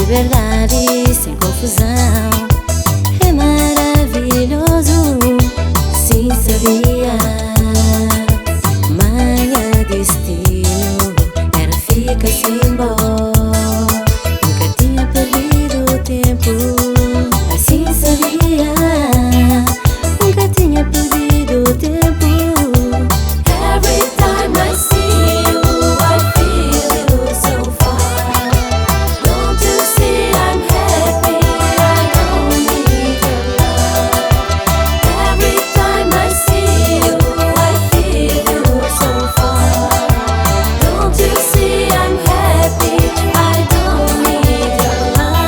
Liberdade sem confusão é maravilhoso. Sim, sabia. Manhã destino era fica sem bola. Nunca tinha perdido o tempo. Assim sabia. Nunca tinha perdido o tempo. Every time I see you, I feel you so far. Don't you see I'm happy? I don't need your love. Every time I see you, I feel you so far. Don't you see I'm happy? I don't need your love.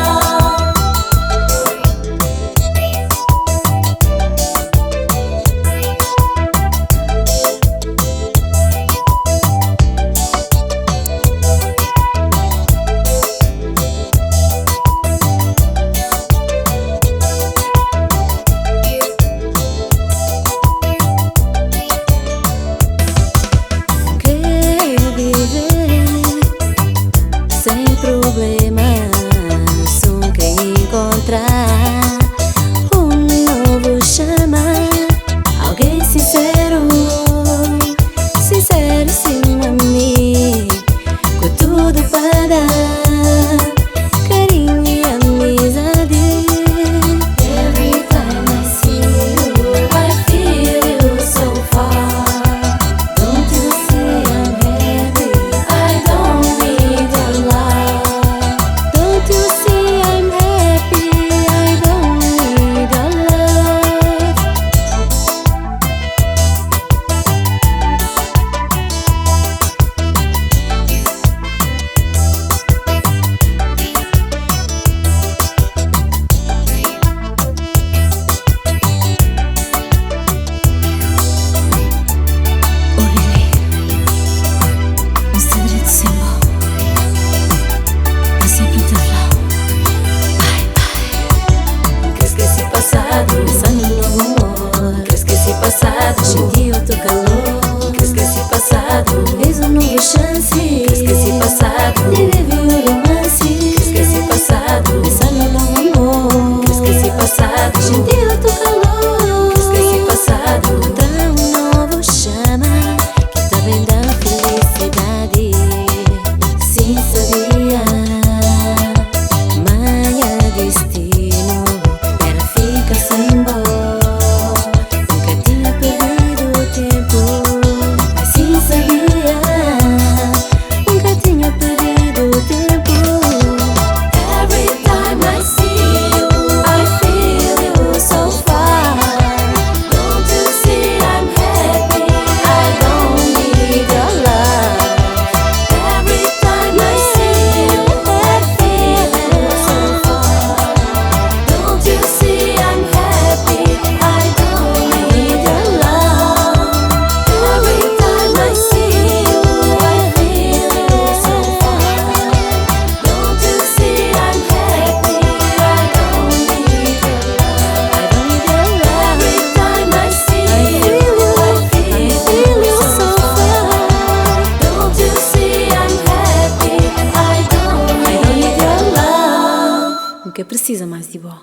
Quer viver sem problemas, nunca encontrar um novo chama. Alguém sincero, sincero sim a mim, com tudo para dar carinho e amizade. Every time I see you, I feel you so far. Don't you see I'm happy? I don't need your love. Don't you see I'm happy? I don't need your love. Um segredo sem mal, pra sempre teu lado. Que esqueci passado, pensando no novo amor. Que esqueci passado, senti o teu calor. Que esqueci passado, eis uma nova chance. Que esqueci passado, revive o romance. Que esqueci passado, pensando no novo amor. Que esqueci passado, senti o teu calor. Que esqueci passado, encontrar um novo chama que tá bem da felicidade. Sim, sabia. Manhã destino era ficar sem bola. Nunca tinha perdido o tempo. Assim sabia. Nunca tinha perdido o tempo. Every time I see you, I feel you so far. Don't you see I'm happy? I don't need your love. Every time I see you, I feel you so far. Don't you see I'm happy? I don't need your love. Every time I see you, I feel you so far. Don't you see I'm happy? I don't need your love. I don't need your love. Every time I see you, I feel you so far. Don't you see I'm happy? I don't need your love. Nunca precisa mais de igual.